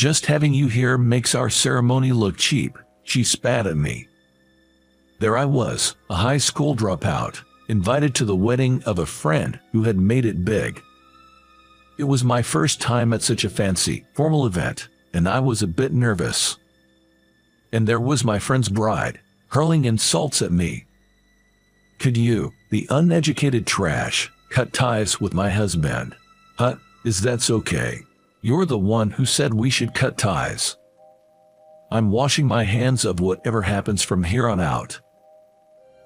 Just having you here makes our ceremony look cheap, she spat at me. There I was, a high school dropout, invited to the wedding of a friend who had made it big. It was my first time at such a fancy, formal event, and I was a bit nervous. And there was my friend's bride, hurling insults at me. Could you, the uneducated trash, cut ties with my husband? Huh? Is that okay? You're the one who said we should cut ties. I'm washing my hands of whatever happens from here on out.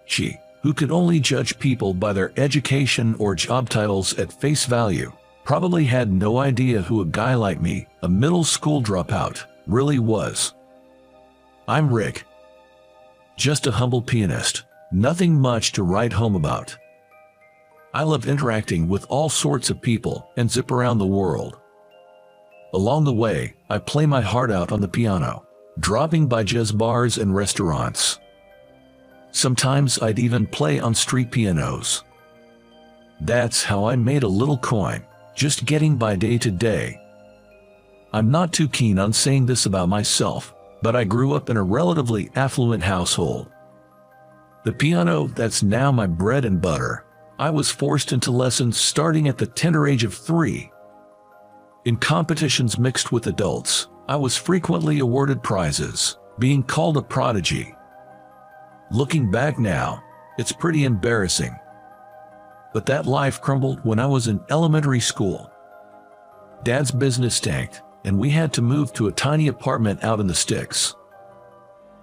She, who could only judge people by their education or job titles at face value, probably had no idea who a guy like me, a middle school dropout, really was. I'm Rick. Just a humble pianist, nothing much to write home about. I love interacting with all sorts of people and zip around the world. Along the way, I play my heart out on the piano, dropping by jazz bars and restaurants. Sometimes I'd even play on street pianos. That's how I made a little coin, just getting by day to day. I'm not too keen on saying this about myself, but I grew up in a relatively affluent household. The piano that's now my bread and butter, I was forced into lessons starting at the tender age of 3. In competitions mixed with adults, I was frequently awarded prizes, being called a prodigy. Looking back now, it's pretty embarrassing. But that life crumbled when I was in elementary school. Dad's business tanked, and we had to move to a tiny apartment out in the sticks.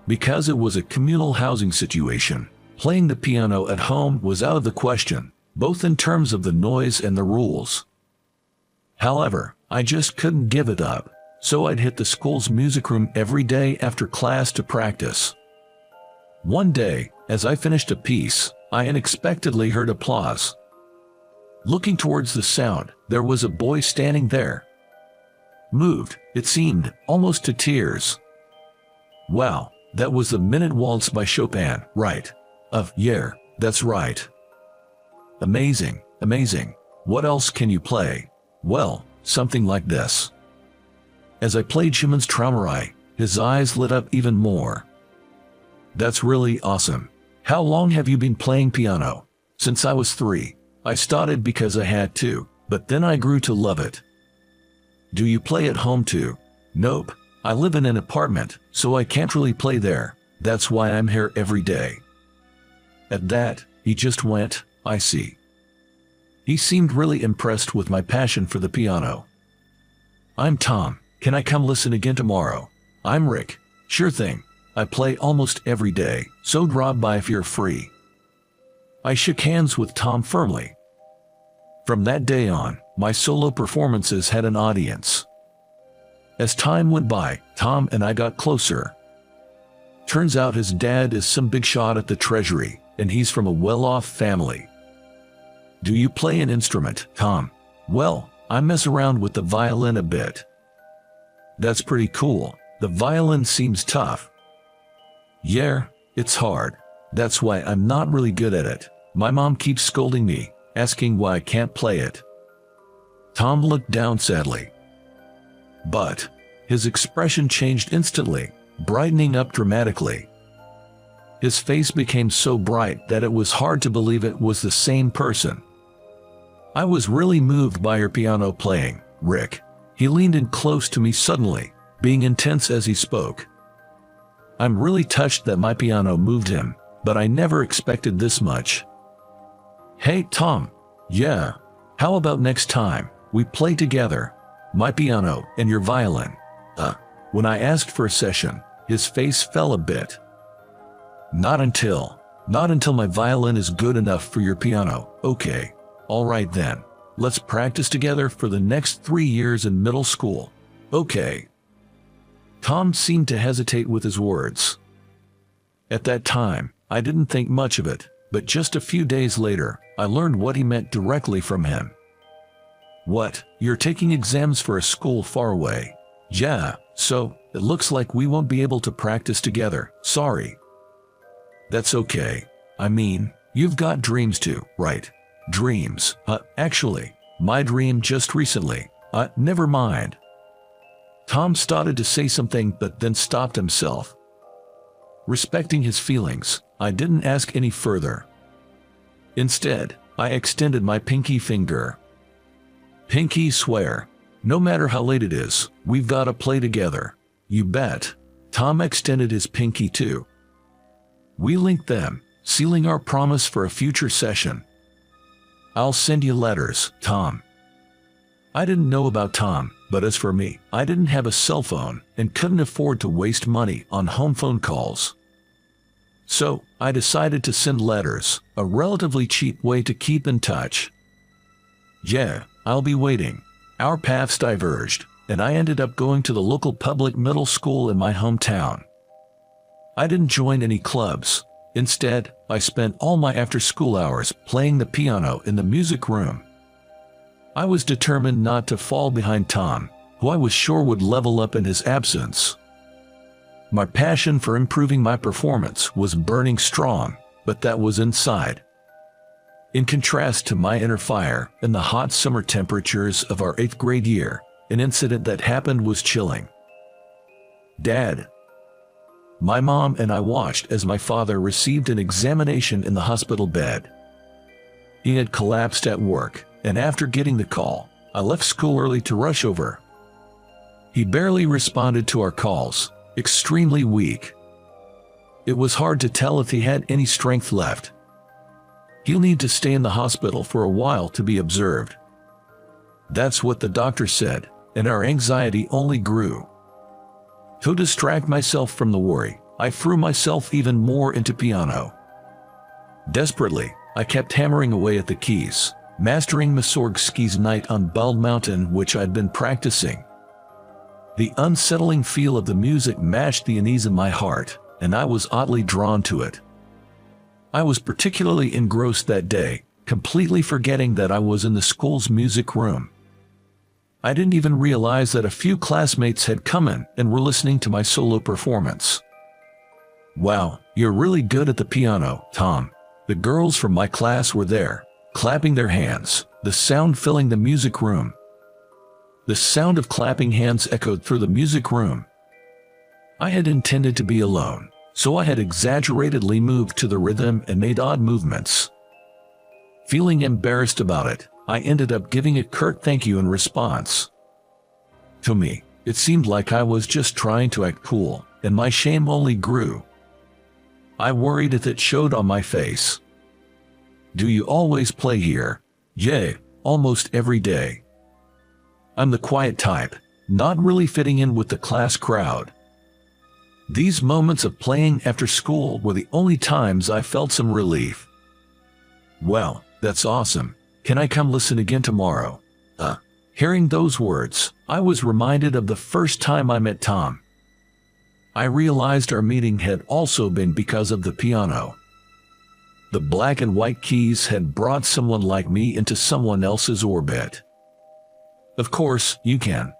Because it was a communal housing situation, playing the piano at home was out of the question, both in terms of the noise and the rules. However, I just couldn't give it up, so I'd hit the school's music room every day after class to practice. One day, as I finished a piece, I unexpectedly heard applause. Looking towards the sound, there was a boy standing there. Moved, it seemed, almost to tears. Wow, that was the Minute Waltz by Chopin, right? Yeah, that's right. Amazing, amazing. What else can you play? Well, something like this. As I played Schumann's Traumerei, his eyes lit up even more. That's really awesome. How long have you been playing piano? Since I was 3. I started because I had to, but then I grew to love it. Do you play at home too? Nope. I live in an apartment, so I can't really play there. That's why I'm here every day. At that, he just went, I see. He seemed really impressed with my passion for the piano. I'm Tom. Can I come listen again tomorrow? I'm Rick. Sure thing. I play almost every day, so drop by if you're free. I shook hands with Tom firmly. From that day on, my solo performances had an audience. As time went by, Tom and I got closer. Turns out his dad is some big shot at the Treasury, and he's from a well-off family. Do you play an instrument, Tom? Well, I mess around with the violin a bit. That's pretty cool. The violin seems tough. Yeah, it's hard. That's why I'm not really good at it. My mom keeps scolding me, asking why I can't play it. Tom looked down sadly. But his expression changed instantly, brightening up dramatically. His face became so bright that it was hard to believe it was the same person. I was really moved by your piano playing, Rick. He leaned in close to me suddenly, being intense as he spoke. I'm really touched that my piano moved him, but I never expected this much. Hey, Tom. Yeah. How about next time we play together? My piano and your violin. When I asked for a session, his face fell a bit. Not until my violin is good enough for your piano. Okay. All right then. Let's practice together for the next 3 years in middle school. Okay. Tom seemed to hesitate with his words. At that time, I didn't think much of it, but just a few days later, I learned what he meant directly from him. What? You're taking exams for a school far away? Yeah, so it looks like we won't be able to practice together. Sorry. That's okay. I mean, you've got dreams too, right? Dreams. Actually, my dream just recently. Never mind. Tom started to say something but then stopped himself. Respecting his feelings, I didn't ask any further. Instead, I extended my pinky finger. Pinky, swear. No matter how late it is, we've got to play together. You bet. Tom extended his pinky too. We linked them, sealing our promise for a future session. I'll send you letters, Tom. I didn't know about Tom, but as for me, I didn't have a cell phone and couldn't afford to waste money on home phone calls. So, I decided to send letters, a relatively cheap way to keep in touch. Yeah, I'll be waiting. Our paths diverged, and I ended up going to the local public middle school in my hometown. I didn't join any clubs. Instead, I spent all my after-school hours playing the piano in the music room. I was determined not to fall behind Tom, who I was sure would level up in his absence. My passion for improving my performance was burning strong, but that was inside. In contrast to my inner fire and the hot summer temperatures of our 8th grade year, an incident that happened was chilling. Dad. My mom and I watched as my father received an examination in the hospital bed. He had collapsed at work, and after getting the call, I left school early to rush over. He barely responded to our calls, extremely weak. It was hard to tell if he had any strength left. He'll need to stay in the hospital for a while to be observed. That's what the doctor said, and our anxiety only grew. To distract myself from the worry, I threw myself even more into piano. Desperately, I kept hammering away at the keys, mastering Mussorgsky's Night on Bald Mountain, which I'd been practicing. The unsettling feel of the music matched the unease in my heart, and I was oddly drawn to it. I was particularly engrossed that day, completely forgetting that I was in the school's music room. I didn't even realize that a few classmates had come in and were listening to my solo performance. Wow, you're really good at the piano, Tom. The girls from my class were there, clapping their hands, the sound filling the music room. The sound of clapping hands echoed through the music room. I had intended to be alone, so I had exaggeratedly moved to the rhythm and made odd movements. Feeling embarrassed about it, I ended up giving a curt thank you in response. To me, it seemed like I was just trying to act cool, and my shame only grew. I worried if it showed on my face. Do you always play here? Yeah, almost every day. I'm the quiet type, not really fitting in with the class crowd. These moments of playing after school were the only times I felt some relief. Well, that's awesome. Can I come listen again tomorrow? Hearing those words, I was reminded of the first time I met Tom. I realized our meeting had also been because of the piano. The black and white keys had brought someone like me into someone else's orbit. Of course, you can.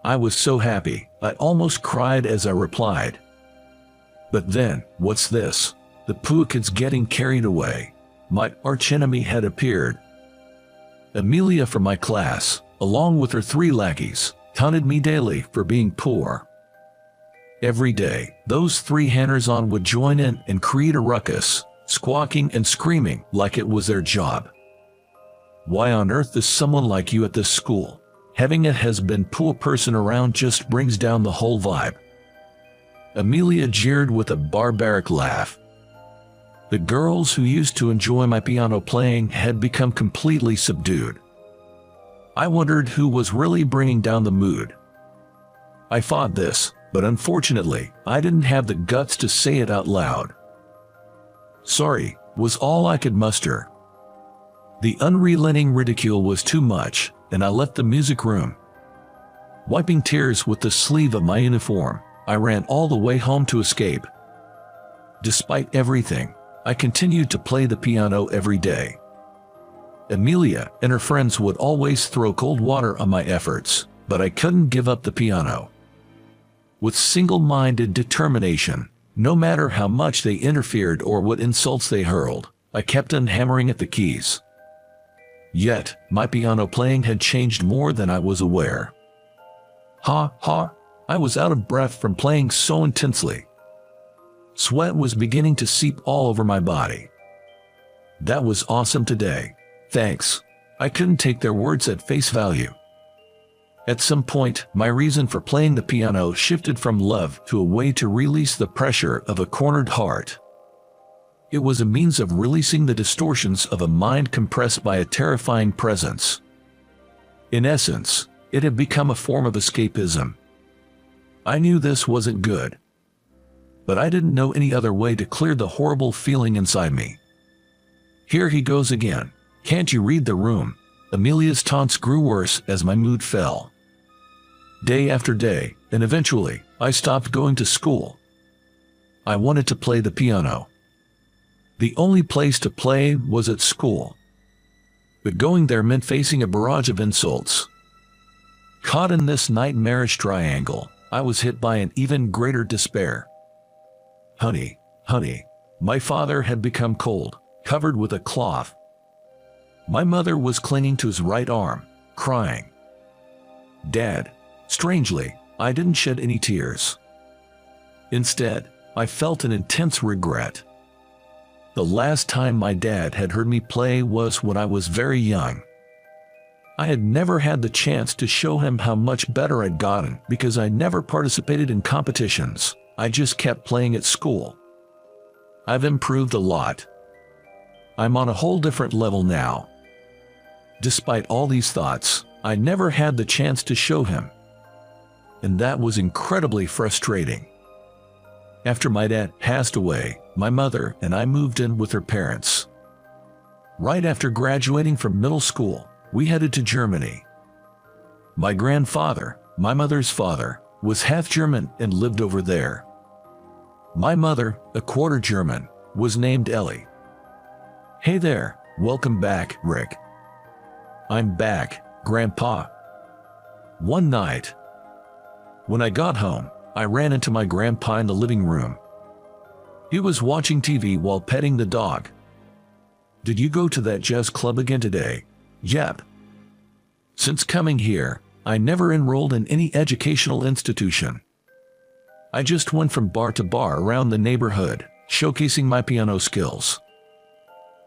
I was so happy, I almost cried as I replied. But then, what's this? The poor kid's getting carried away. My archenemy had appeared. Amelia from my class, along with her 3 lackeys, taunted me daily for being poor. Every day, those 3 hangers-on would join in and create a ruckus, squawking and screaming like it was their job. Why on earth is someone like you at this school? Having a has-been poor person around just brings down the whole vibe. Amelia jeered with a barbaric laugh. The girls who used to enjoy my piano playing had become completely subdued. I wondered who was really bringing down the mood. I fought this, but unfortunately, I didn't have the guts to say it out loud. Sorry, was all I could muster. The unrelenting ridicule was too much, and I left the music room. Wiping tears with the sleeve of my uniform, I ran all the way home to escape. Despite everything, I continued to play the piano every day. Amelia and her friends would always throw cold water on my efforts, but I couldn't give up the piano. With single-minded determination, no matter how much they interfered or what insults they hurled, I kept on hammering at the keys. Yet, my piano playing had changed more than I was aware. Ha ha! I was out of breath from playing so intensely. Sweat was beginning to seep all over my body. That was awesome today. Thanks. I couldn't take their words at face value. At some point, my reason for playing the piano shifted from love to a way to release the pressure of a cornered heart. It was a means of releasing the distortions of a mind compressed by a terrifying presence. In essence, it had become a form of escapism. I knew this wasn't good, but I didn't know any other way to clear the horrible feeling inside me. Here he goes again. Can't you read the room? Amelia's taunts grew worse as my mood fell. Day after day, and eventually, I stopped going to school. I wanted to play the piano. The only place to play was at school. But going there meant facing a barrage of insults. Caught in this nightmarish triangle, I was hit by an even greater despair. Honey, my father had become cold, covered with a cloth. My mother was clinging to his right arm, crying. Dad. Strangely, I didn't shed any tears. Instead, I felt an intense regret. The last time my dad had heard me play was when I was very young. I had never had the chance to show him how much better I'd gotten because I never participated in competitions. I just kept playing at school. I've improved a lot. I'm on a whole different level now. Despite all these thoughts, I never had the chance to show him. And that was incredibly frustrating. After my dad passed away, my mother and I moved in with her parents. Right after graduating from middle school, we headed to Germany. My grandfather, my mother's father, was half German and lived over there. My mother, a quarter German, was named Ellie. Hey there, welcome back, Rick. I'm back, Grandpa. One night, when I got home, I ran into my grandpa in the living room. He was watching TV while petting the dog. Did you go to that jazz club again today? Yep. Since coming here, I never enrolled in any educational institution. I just went from bar to bar around the neighborhood, showcasing my piano skills.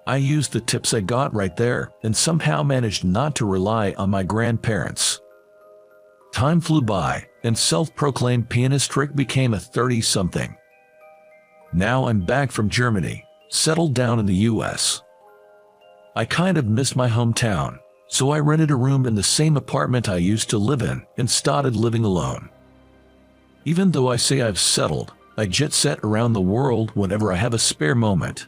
I used the tips I got right there and somehow managed not to rely on my grandparents. Time flew by, and self-proclaimed pianist Rick became a 30-something. Now I'm back from Germany, settled down in the US. I kind of miss my hometown, so I rented a room in the same apartment I used to live in and started living alone. Even though I say I've settled, I jet set around the world whenever I have a spare moment.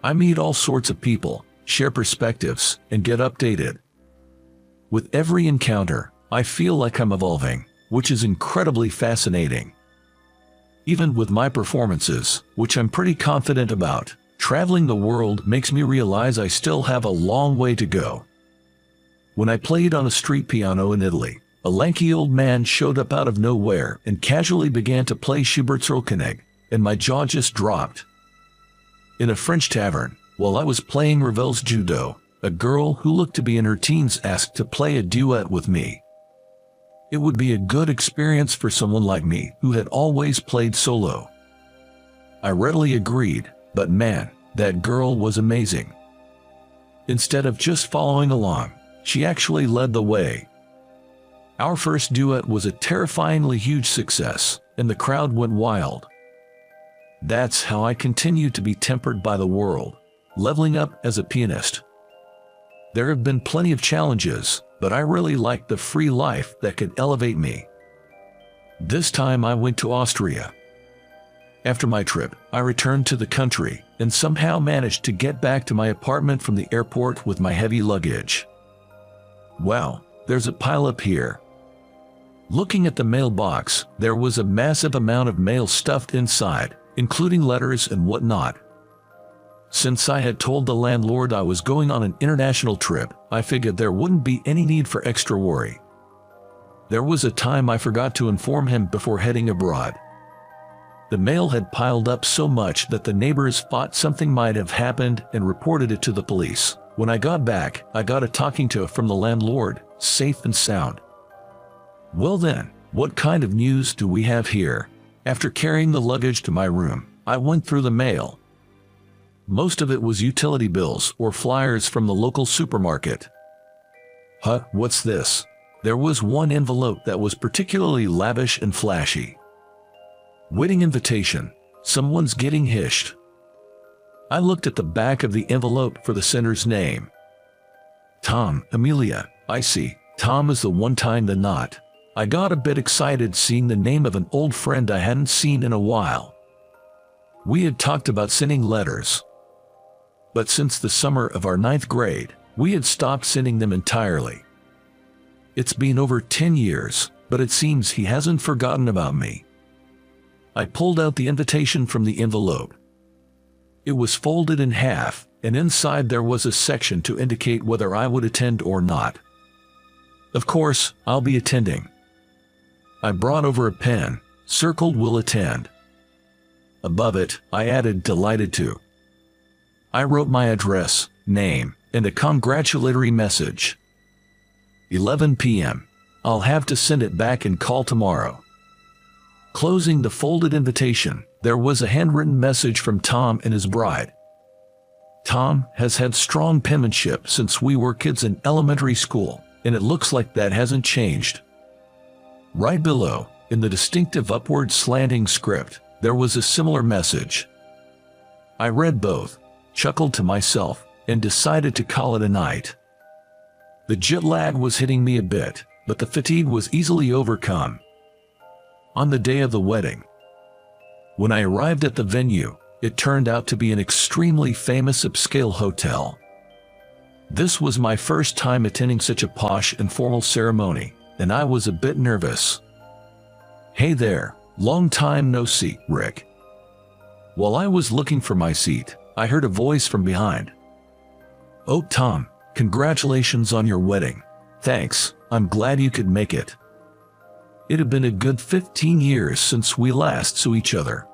I meet all sorts of people, share perspectives, and get updated. With every encounter, I feel like I'm evolving, which is incredibly fascinating. Even with my performances, which I'm pretty confident about, traveling the world makes me realize I still have a long way to go. When I played on a street piano in Italy, a lanky old man showed up out of nowhere and casually began to play Schubert's Rollkönig, and my jaw just dropped. In a French tavern, while I was playing Ravel's Judo, a girl who looked to be in her teens asked to play a duet with me. It would be a good experience for someone like me who had always played solo. I readily agreed, but man, that girl was amazing. Instead of just following along, she actually led the way. Our first duet was a terrifyingly huge success, and the crowd went wild. That's how I continue to be tempered by the world, leveling up as a pianist. There have been plenty of challenges, but I really like the free life that could elevate me. This time I went to Austria. After my trip, I returned to the country and somehow managed to get back to my apartment from the airport with my heavy luggage. Wow, there's a pileup here. Looking at the mailbox, there was a massive amount of mail stuffed inside, including letters and whatnot. Since I had told the landlord I was going on an international trip, I figured there wouldn't be any need for extra worry. There was a time I forgot to inform him before heading abroad. The mail had piled up so much that the neighbors thought something might have happened and reported it to the police. When I got back, I got a talking to from the landlord, safe and sound. Well then, what kind of news do we have here? After carrying the luggage to my room, I went through the mail. Most of it was utility bills or flyers from the local supermarket. Huh, what's this? There was one envelope that was particularly lavish and flashy. Wedding invitation. Someone's getting hitched. I looked at the back of the envelope for the sender's name. Tom, Amelia. I see. Tom is the one tying the knot. I got a bit excited seeing the name of an old friend I hadn't seen in a while. We had talked about sending letters, but since the summer of our 9th grade, we had stopped sending them entirely. It's been over 10 years, but it seems he hasn't forgotten about me. I pulled out the invitation from the envelope. It was folded in half, and inside there was a section to indicate whether I would attend or not. Of course, I'll be attending. I brought over a pen, circled will attend. Above it, I added delighted to. I wrote my address, name, and a congratulatory message. 11 p.m. I'll have to send it back and call tomorrow. Closing the folded invitation, there was a handwritten message from Tom and his bride. Tom has had strong penmanship since we were kids in elementary school, and it looks like that hasn't changed. Right below, in the distinctive upward slanting script, there was a similar message. I read both, chuckled to myself, and decided to call it a night. The jet lag was hitting me a bit, but the fatigue was easily overcome. On the day of the wedding, when I arrived at the venue, it turned out to be an extremely famous upscale hotel. This was my first time attending such a posh and formal ceremony, and I was a bit nervous. Hey there, long time no see, Rick. While I was looking for my seat, I heard a voice from behind. Oh, Tom, congratulations on your wedding. Thanks, I'm glad you could make it. It had been a good 15 years since we last saw each other.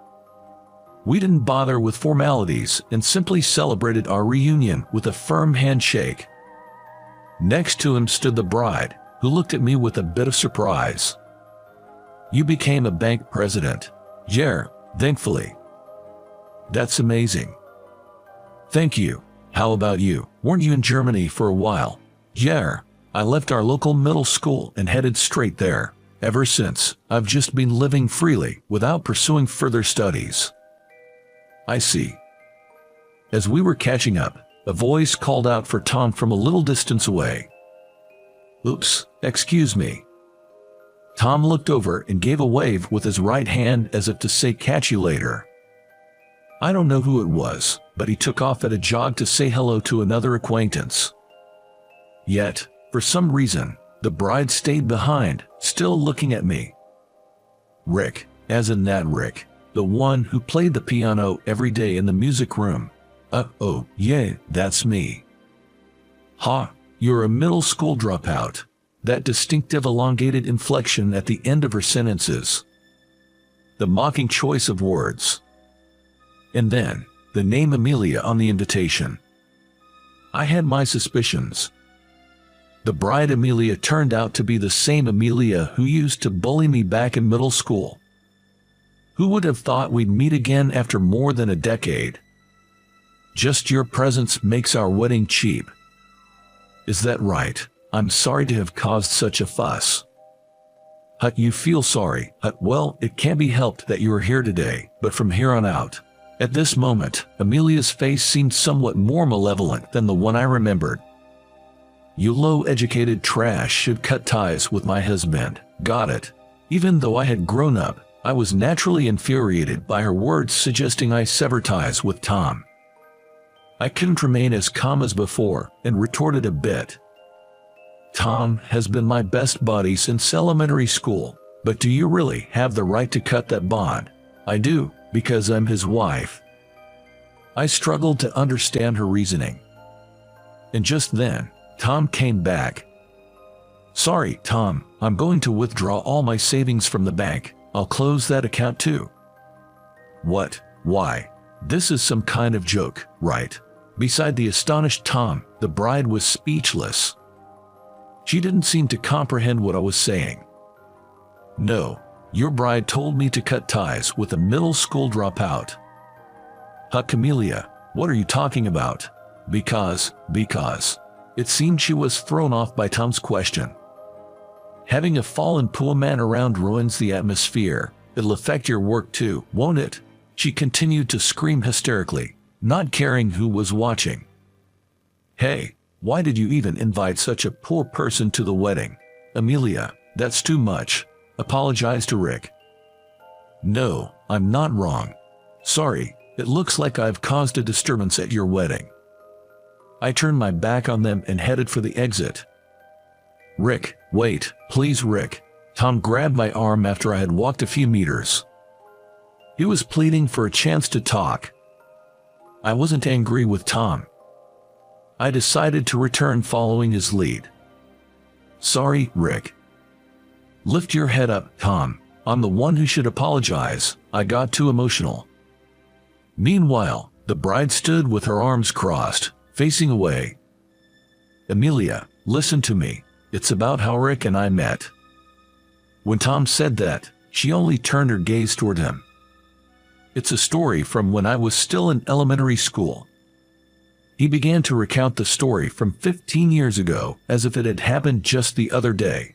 We didn't bother with formalities and simply celebrated our reunion with a firm handshake. Next to him stood the bride, who looked at me with a bit of surprise. You became a bank president. Yeah, thankfully. That's amazing. Thank you. How about you? Weren't you in Germany for a while? Yeah, I left our local middle school and headed straight there. Ever since, I've just been living freely without pursuing further studies. I see. As we were catching up, a voice called out for Tom from a little distance away. Oops, excuse me. Tom looked over and gave a wave with his right hand as if to say catch you later. I don't know who it was, but he took off at a jog to say hello to another acquaintance. Yet, for some reason, the bride stayed behind, still looking at me. Rick, as in that Rick, the one who played the piano every day in the music room. Oh, yeah, that's me. Ha, you're a middle school dropout. That distinctive elongated inflection at the end of her sentences. The mocking choice of words. And then, the name Amelia on the invitation. I had my suspicions. The bride Amelia turned out to be the same Amelia who used to bully me back in middle school. Who would have thought we'd meet again after more than a decade? Just your presence makes our wedding cheap. Is that right? I'm sorry to have caused such a fuss. Hut, you feel sorry. Hut, well, it can't be helped that you are here today, but from here on out. At this moment, Amelia's face seemed somewhat more malevolent than the one I remembered. You low-educated trash should cut ties with my husband. Got it. Even though I had grown up, I was naturally infuriated by her words suggesting I sever ties with Tom. I couldn't remain as calm as before and retorted a bit. Tom has been my best buddy since elementary school, but do you really have the right to cut that bond? I do, because I'm his wife. I struggled to understand her reasoning. And just then, Tom came back. Sorry, Tom, I'm going to withdraw all my savings from the bank. I'll close that account too. What? Why? This is some kind of joke, right? Beside the astonished Tom, the bride was speechless. She didn't seem to comprehend what I was saying. No, your bride told me to cut ties with a middle school dropout. Huck, Amelia, what are you talking about? Because. It seemed she was thrown off by Tom's question. Having a fallen poor man around ruins the atmosphere. It'll affect your work too, won't it? She continued to scream hysterically, not caring who was watching. Hey, why did you even invite such a poor person to the wedding? Amelia, that's too much. Apologize to Rick. No, I'm not wrong. Sorry, it looks like I've caused a disturbance at your wedding. I turned my back on them and headed for the exit. Rick, wait, please Rick. Tom grabbed my arm after I had walked a few meters. He was pleading for a chance to talk. I wasn't angry with Tom. I decided to return following his lead. Sorry, Rick. Lift your head up, Tom. I'm the one who should apologize. I got too emotional. Meanwhile, the bride stood with her arms crossed, facing away. Amelia, listen to me. It's about how Rick and I met. When Tom said that, she only turned her gaze toward him. It's a story from when I was still in elementary school. He began to recount the story from 15 years ago as if it had happened just the other day.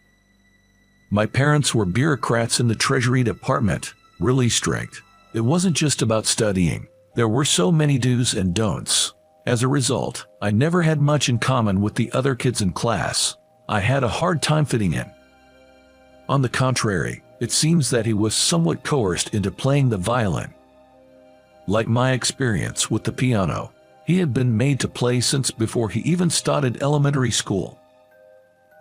My parents were bureaucrats in the Treasury Department, really strict. It wasn't just about studying. There were so many do's and don'ts. As a result, I never had much in common with the other kids in class. I had a hard time fitting in. On the contrary, it seems that he was somewhat coerced into playing the violin. Like my experience with the piano, he had been made to play since before he even started elementary school.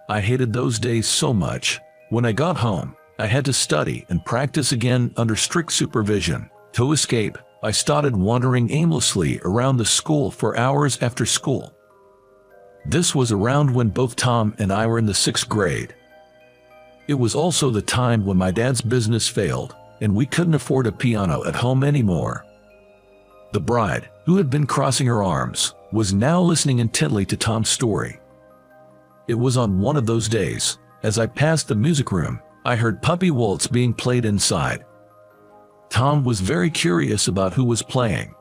I hated those days so much. When I got home, I had to study and practice again under strict supervision. To escape, I started wandering aimlessly around the school for hours after school. This was around when both Tom and I were in the 6th grade. It was also the time when my dad's business failed, and we couldn't afford a piano at home anymore. The bride, who had been crossing her arms, was now listening intently to Tom's story. It was on one of those days, as I passed the music room, I heard Puppy Waltz being played inside. Tom was very curious about who was playing.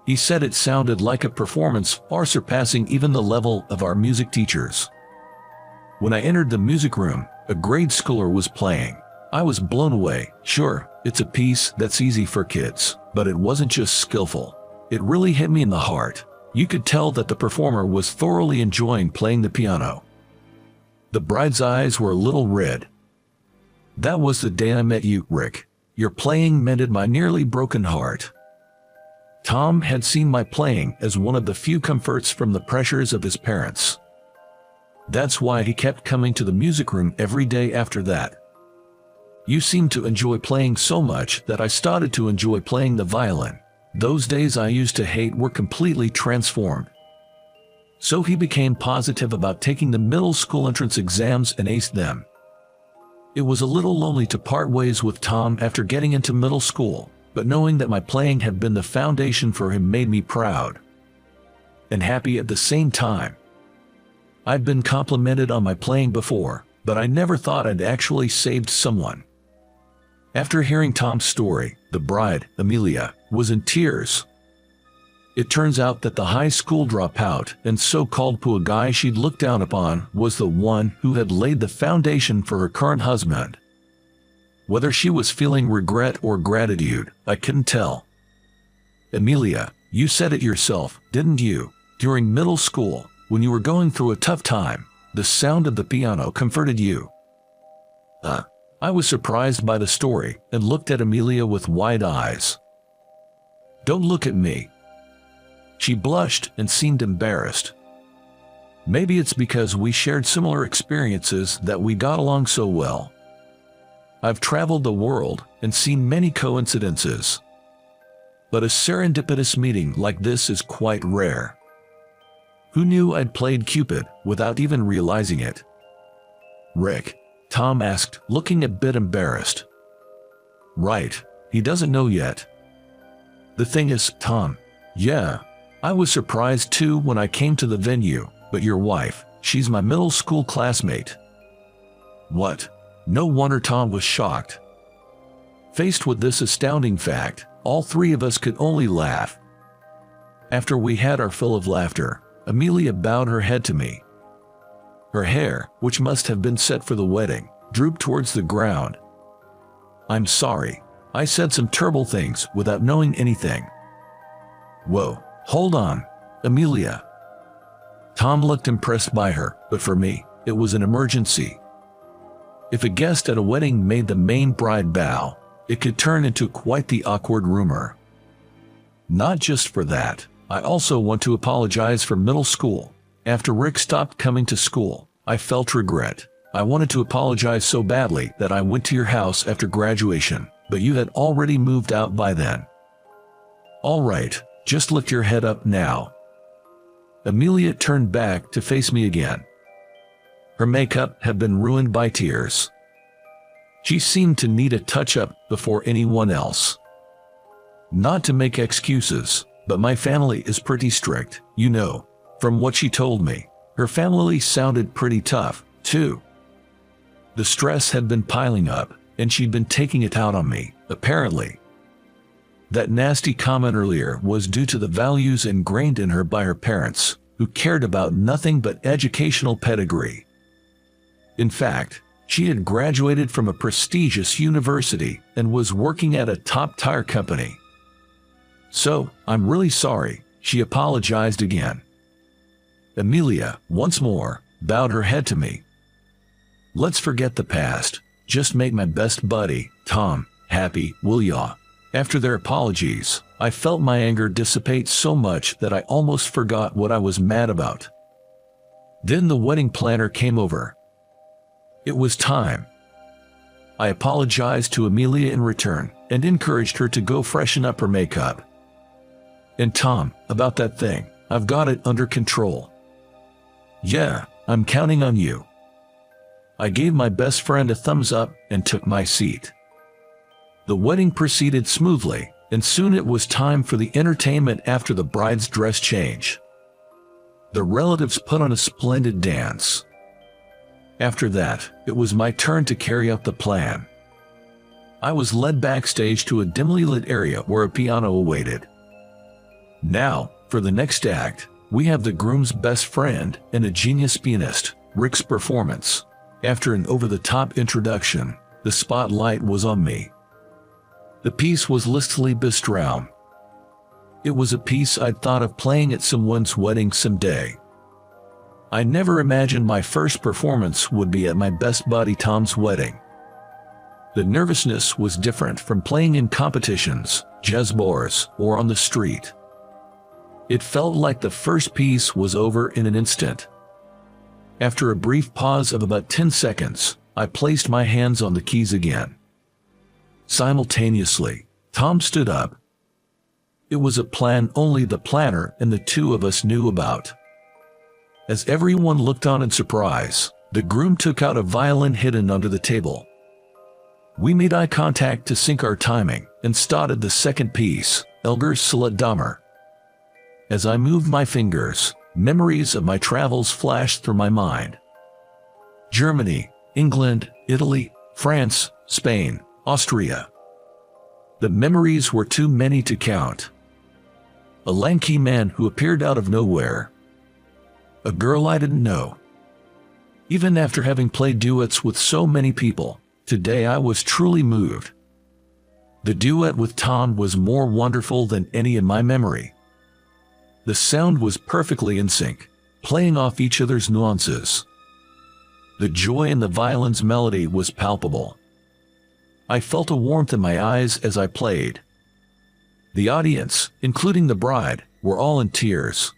He said it sounded like a performance far surpassing even the level of our music teachers. When I entered the music room, a grade schooler was playing. I was blown away. Sure, it's a piece that's easy for kids, but it wasn't just skillful. It really hit me in the heart. You could tell that the performer was thoroughly enjoying playing the piano. The bride's eyes were a little red. That was the day I met you, Rick. Your playing mended my nearly broken heart. Tom had seen my playing as one of the few comforts from the pressures of his parents. That's why he kept coming to the music room every day after that. You seemed to enjoy playing so much that I started to enjoy playing the violin. Those days I used to hate were completely transformed. So he became positive about taking the middle school entrance exams and aced them. It was a little lonely to part ways with Tom after getting into middle school, but knowing that my playing had been the foundation for him made me proud and happy at the same time. I'd been complimented on my playing before, but I never thought I'd actually saved someone. After hearing Tom's story, the bride, Amelia, was in tears. It turns out that the high school dropout and so-called poor guy she'd looked down upon was the one who had laid the foundation for her current husband. Whether she was feeling regret or gratitude, I couldn't tell. Amelia, you said it yourself, didn't you? During middle school, when you were going through a tough time, the sound of the piano comforted you. I was surprised by the story and looked at Amelia with wide eyes. Don't look at me. She blushed and seemed embarrassed. Maybe it's because we shared similar experiences that we got along so well. I've traveled the world and seen many coincidences, but a serendipitous meeting like this is quite rare. Who knew I'd played Cupid without even realizing it? Rick, Tom asked, looking a bit embarrassed. Right, he doesn't know yet. The thing is, Tom, yeah, I was surprised too when I came to the venue, but your wife, she's my middle school classmate. What? No wonder Tom was shocked. Faced with this astounding fact, all three of us could only laugh. After we had our fill of laughter, Amelia bowed her head to me. Her hair, which must have been set for the wedding, drooped towards the ground. "I'm sorry. I said some terrible things without knowing anything." "Whoa, hold on, Amelia." Tom looked impressed by her, but for me, it was an emergency. If a guest at a wedding made the main bride bow, it could turn into quite the awkward rumor. Not just for that, I also want to apologize for middle school. After Rick stopped coming to school, I felt regret. I wanted to apologize so badly that I went to your house after graduation, but you had already moved out by then. All right, just lift your head up now. Amelia turned back to face me again. Her makeup had been ruined by tears. She seemed to need a touch-up before anyone else. Not to make excuses, but my family is pretty strict, you know. From what she told me, her family sounded pretty tough, too. The stress had been piling up, and she'd been taking it out on me, apparently. That nasty comment earlier was due to the values ingrained in her by her parents, who cared about nothing but educational pedigree. In fact, she had graduated from a prestigious university and was working at a top-tier company. "So, I'm really sorry," she apologized again. Amelia, once more, bowed her head to me. "Let's forget the past. Just make my best buddy, Tom, happy, will ya?" After their apologies, I felt my anger dissipate so much that I almost forgot what I was mad about. Then the wedding planner came over. It was time. I apologized to Amelia in return and encouraged her to go freshen up her makeup. "And Tom, about that thing, I've got it under control." "Yeah, I'm counting on you." I gave my best friend a thumbs up and took my seat. The wedding proceeded smoothly, and soon it was time for the entertainment after the bride's dress change. The relatives put on a splendid dance. After that, it was my turn to carry out the plan. I was led backstage to a dimly lit area where a piano awaited. Now, for the next act, we have the groom's best friend and a genius pianist, Rick's performance. After an over-the-top introduction, the spotlight was on me. The piece was Listli Bistraum. It was a piece I'd thought of playing at someone's wedding someday. I never imagined my first performance would be at my best buddy Tom's wedding. The nervousness was different from playing in competitions, jazz bars, or on the street. It felt like the first piece was over in an instant. After a brief pause of about 10 seconds, I placed my hands on the keys again. Simultaneously, Tom stood up. It was a plan only the planner and the two of us knew about. As everyone looked on in surprise, the groom took out a violin hidden under the table. We made eye contact to sync our timing and started the second piece, Elgar Solidamer. As I moved my fingers, memories of my travels flashed through my mind. Germany, England, Italy, France, Spain, Austria. The memories were too many to count. A lanky man who appeared out of nowhere. A girl I didn't know. Even after having played duets with so many people, today I was truly moved. The duet with Tom was more wonderful than any in my memory. The sound was perfectly in sync, playing off each other's nuances. The joy in the violin's melody was palpable. I felt a warmth in my eyes as I played. The audience, including the bride, were all in tears.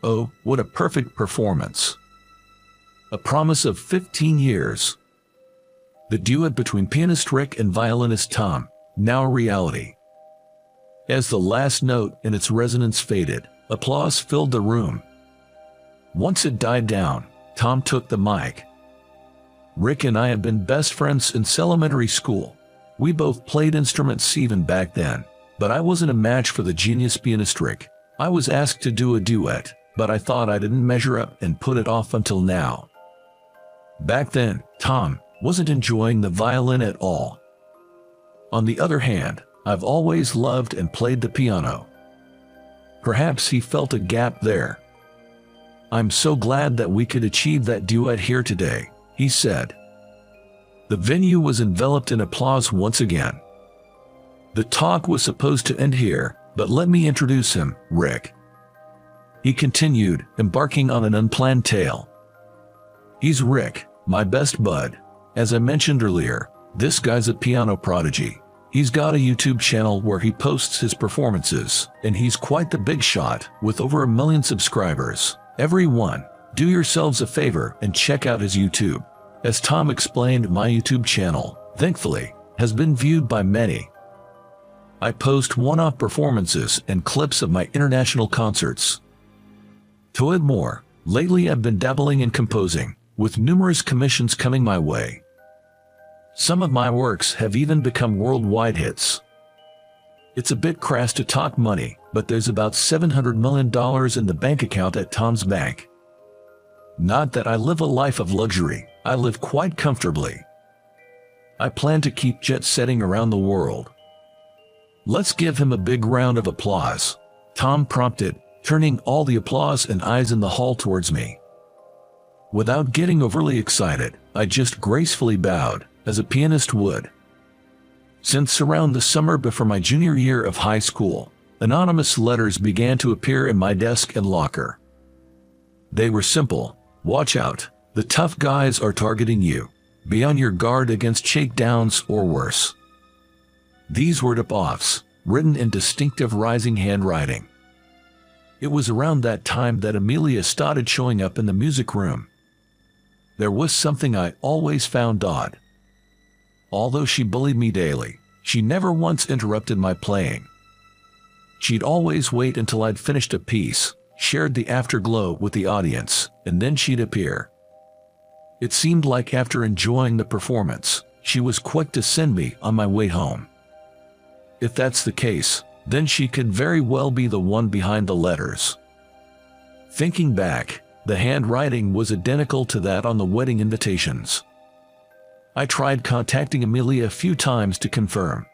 Oh, what a perfect performance. A promise of 15 years. The duet between pianist Rick and violinist Tom, now a reality. As the last note and its resonance faded, applause filled the room. Once it died down, Tom took the mic. Rick and I had been best friends since elementary school. We both played instruments even back then, but I wasn't a match for the genius pianist Rick. I was asked to do a duet, but I thought I didn't measure up and put it off until now. Back then, Tom, wasn't enjoying the violin at all. On the other hand, I've always loved and played the piano. Perhaps he felt a gap there. "I'm so glad that we could achieve that duet here today," he said. The venue was enveloped in applause once again. The talk was supposed to end here, but let me introduce him, Rick. He continued, embarking on an unplanned tale. "He's Rick, my best bud. As I mentioned earlier, this guy's a piano prodigy. He's got a YouTube channel where he posts his performances, and he's quite the big shot, with over 1 million subscribers. Everyone, do yourselves a favor and check out his YouTube." As Tom explained, my YouTube channel, thankfully, has been viewed by many. I post one-off performances and clips of my international concerts. To add more, lately I've been dabbling in composing, with numerous commissions coming my way. Some of my works have even become worldwide hits. It's a bit crass to talk money, but there's about $700 million in the bank account at Tom's bank. Not that I live a life of luxury, I live quite comfortably. I plan to keep jet-setting around the world. Let's give him a big round of applause, Tom prompted, turning all the applause and eyes in the hall towards me. Without getting overly excited, I just gracefully bowed, as a pianist would. Since around the summer before my junior year of high school, anonymous letters began to appear in my desk and locker. They were simple: "Watch out, the tough guys are targeting you. Be on your guard against shakedowns or worse." These were tip-offs, written in distinctive rising handwriting. It was around that time that Amelia started showing up in the music room. There was something I always found odd. Although she bullied me daily, she never once interrupted my playing. She'd always wait until I'd finished a piece, shared the afterglow with the audience, and then she'd appear. It seemed like after enjoying the performance, she was quick to send me on my way home. If that's the case, then she could very well be the one behind the letters. Thinking back, the handwriting was identical to that on the wedding invitations. I tried contacting Amelia a few times to confirm,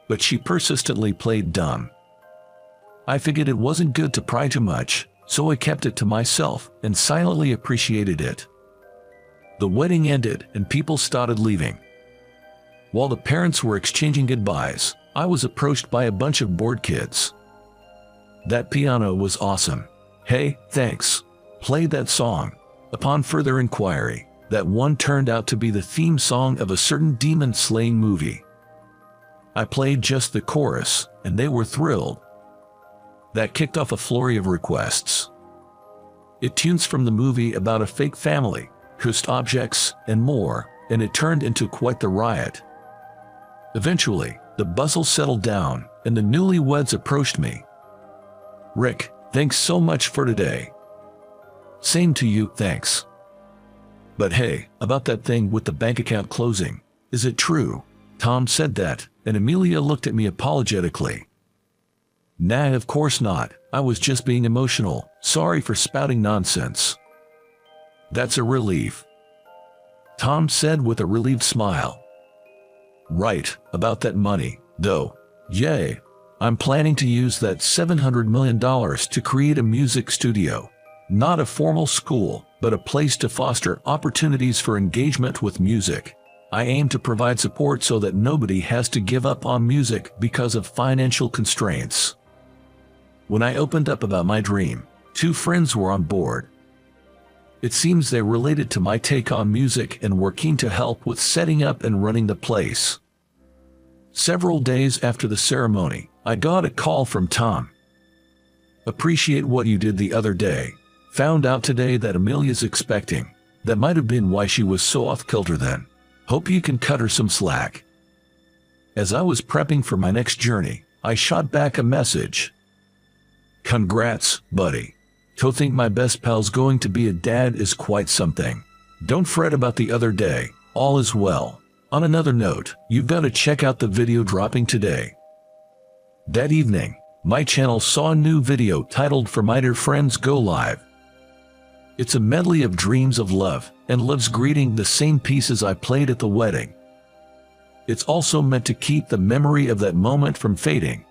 but she persistently played dumb. I figured it wasn't good to pry too much, so I kept it to myself and silently appreciated it. The wedding ended and people started leaving. While the parents were exchanging goodbyes, I was approached by a bunch of bored kids. "That piano was awesome. Hey, thanks. Play that song." Upon further inquiry, that one turned out to be the theme song of a certain demon-slaying movie. I played just the chorus, and they were thrilled. That kicked off a flurry of requests. It tunes from the movie about a fake family, cursed objects, and more, and it turned into quite the riot. Eventually, the bustle settled down, and the newlyweds approached me. "Rick, thanks so much for today." "Same to you, thanks." "But hey, about that thing with the bank account closing, is it true?" Tom said that, and Amelia looked at me apologetically. "Nah, of course not. I was just being emotional. Sorry for spouting nonsense." "That's a relief," Tom said with a relieved smile. "Right, about that money, though. Yay. I'm planning to use that $700 million to create a music studio. Not a formal school, but a place to foster opportunities for engagement with music. I aim to provide support so that nobody has to give up on music because of financial constraints." When I opened up about my dream, 2 friends were on board. It seems they related to my take on music and were keen to help with setting up and running the place. Several days after the ceremony, I got a call from Tom. "Appreciate what you did the other day. Found out today that Amelia's expecting. That might have been why she was so off-kilter then. Hope you can cut her some slack." As I was prepping for my next journey, I shot back a message. "Congrats, buddy. To think my best pal's going to be a dad is quite something. Don't fret about the other day, all is well. On another note, you've got to check out the video dropping today." That evening, my channel saw a new video titled "For My Dear Friends Go Live." It's a medley of dreams of love, and lives greeting the same pieces I played at the wedding. It's also meant to keep the memory of that moment from fading.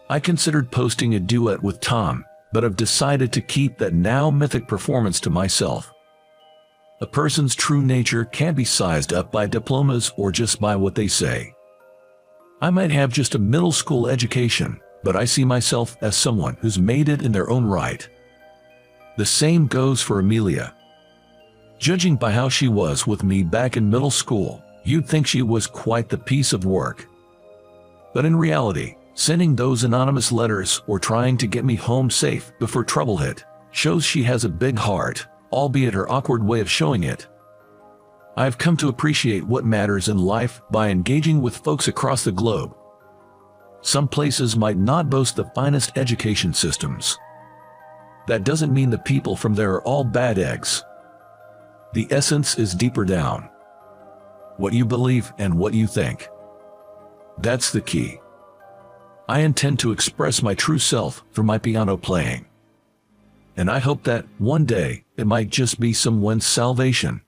I considered posting a duet with Tom, but I've decided to keep that now mythic performance to myself. A person's true nature can't be sized up by diplomas or just by what they say. I might have just a middle school education, but I see myself as someone who's made it in their own right. The same goes for Amelia. Judging by how she was with me back in middle school, you'd think she was quite the piece of work. But in reality, sending those anonymous letters or trying to get me home safe before trouble hit shows she has a big heart, albeit her awkward way of showing it. I've come to appreciate what matters in life by engaging with folks across the globe. Some places might not boast the finest education systems. That doesn't mean the people from there are all bad eggs. The essence is deeper down. What you believe and what you think. That's the key. I intend to express my true self through my piano playing. And I hope that, one day, it might just be someone's salvation.